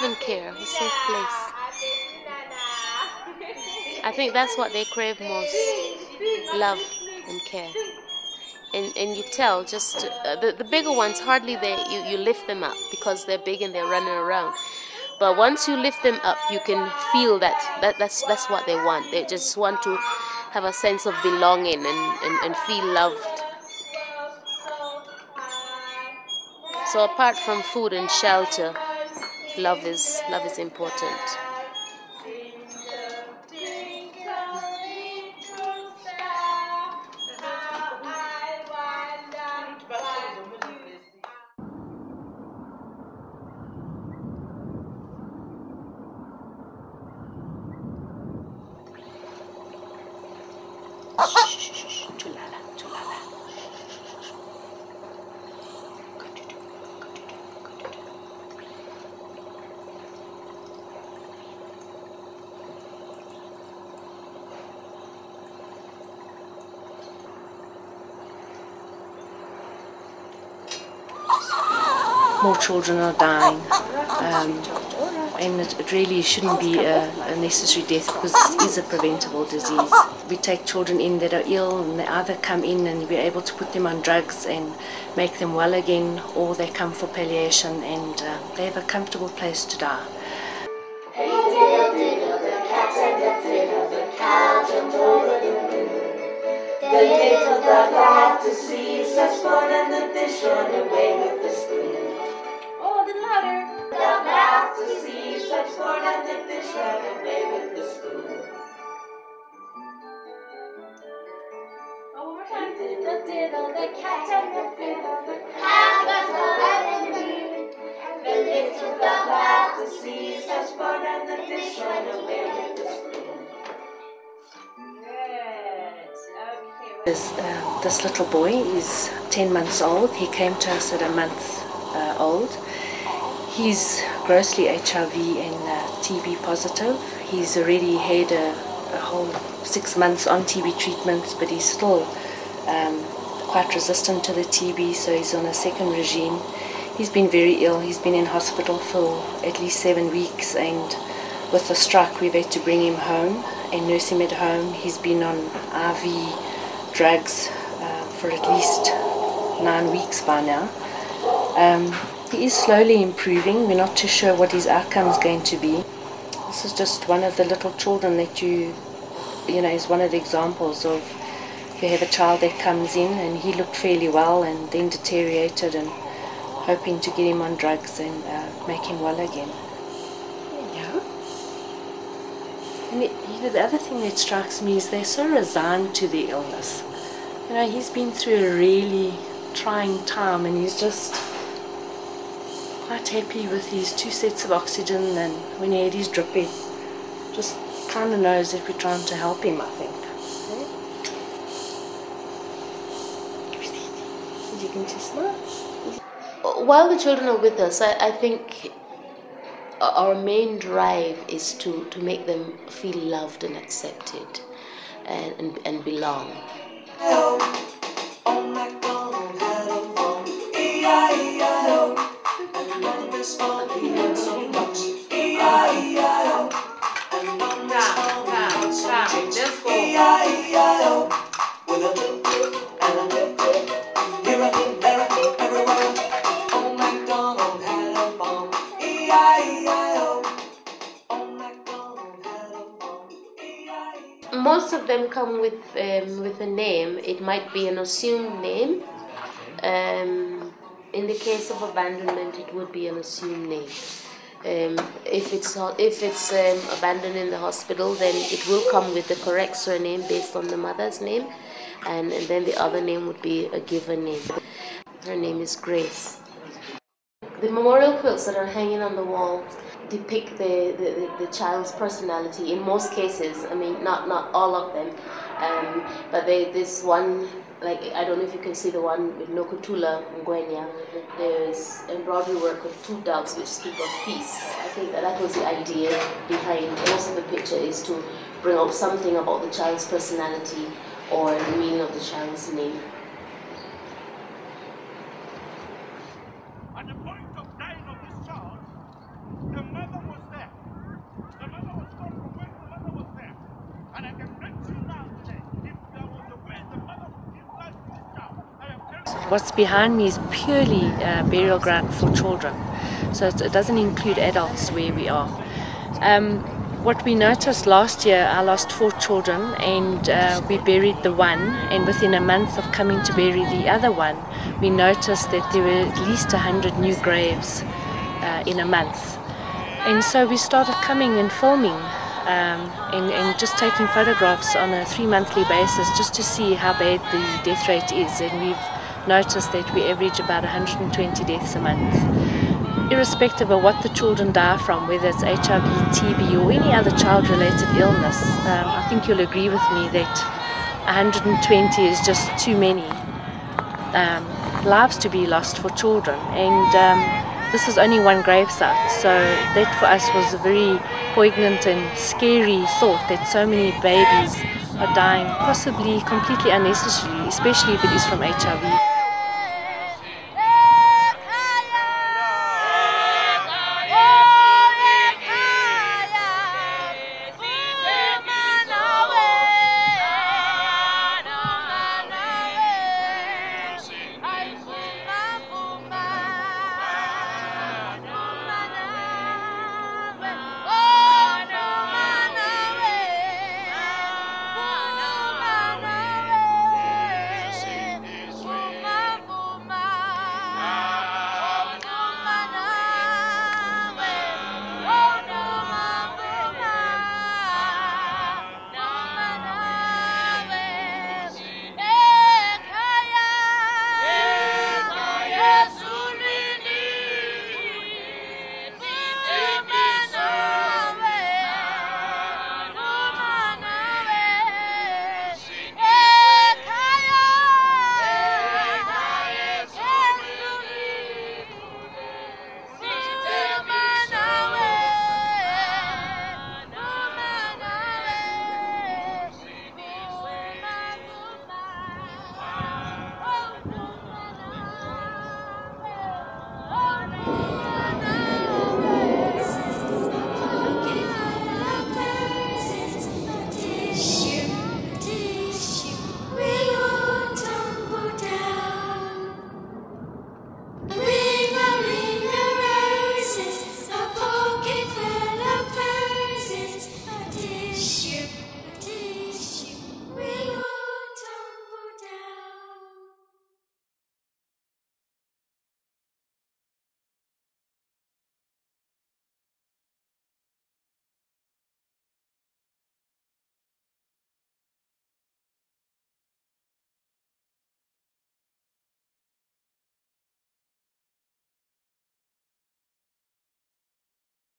love and care, a safe place. I think that's what they crave most, love and care. And you tell, just the bigger ones, hardly you lift them up because they're big and they're running around. But once you lift them up, you can feel that's what they want. They just want to have a sense of belonging and feel loved. So apart from food and shelter, love is important. More children are dying, and it really shouldn't be a necessary death because it is a preventable disease. We take children in that are ill and they either come in and we're able to put them on drugs and make them well again, or they come for palliation and they have a comfortable place to die. Hey diddle diddle, the cat and the fiddle, the cow jumped over the moon. The little dog laughed to see such fun and the dish ran away with the spoon. Oh, a little louder. The dog laughed to see such fun and the dish ran away with the spoon. Oh, one more time. Diddle diddle, the cat and the fiddle, the cow jumped over the moon. The little dog laughed to see such fun and the dish ran away with the spoon. This little boy is 10 months old. He came to us at a month old. He's grossly HIV and TB positive. He's already had a whole 6 months on TB treatments, but he's still quite resistant to the TB, so he's on a second regime. He's been very ill. He's been in hospital for at least 7 weeks, and with the strike we've had to bring him home and nurse him at home. He's been on IV drugs for at least 9 weeks by now. He is slowly improving. We're not too sure what his outcome is going to be. This is just one of the little children that you know, is one of the examples of you have a child that comes in and he looked fairly well and then deteriorated, and hoping to get him on drugs and make him well again. Yeah. And you know, the other thing that strikes me is they're so resigned to the illness. You know, he's been through a really trying time and he's just quite happy with his 2 sets of oxygen, and when he had his drip, he just kind of knows that we're trying to help him, I think. Did you get to smile? While the children are with us, I think our main drive is to make them feel loved and accepted and belong. Most of them come with a name. It might be an assumed name. In the case of abandonment, it would be an assumed name. If it's abandoned in the hospital, then it will come with the correct surname based on the mother's name, and then the other name would be a given name. Her name is Grace. The memorial quilts that are hanging on the wall depict the child's personality in most cases. I mean, not all of them, but this one, like, I don't know if you can see the one with Nokutula Ngwenya. There's embroidery work with 2 doves which speak of peace. I think that was the idea behind most of the picture, is to bring out something about the child's personality or the meaning of the child's name. At the point of dying of this child, the mother what's behind me is purely burial ground for children, so it doesn't include adults where we are. What we noticed last year, I lost 4 children, and we buried the one, and within a month of coming to bury the other one, we noticed that there were at least 100 new graves in a month. And so we started coming and filming and just taking photographs on a 3-monthly basis just to see how bad the death rate is, and we've noticed that we average about 120 deaths a month. Irrespective of what the children die from, whether it's HIV, TB or any other child-related illness, I think you'll agree with me that 120 is just too many lives to be lost for children, and this is only one gravesite, so that for us was a very poignant and scary thought that so many babies are dying, possibly completely unnecessarily, especially if it is from HIV.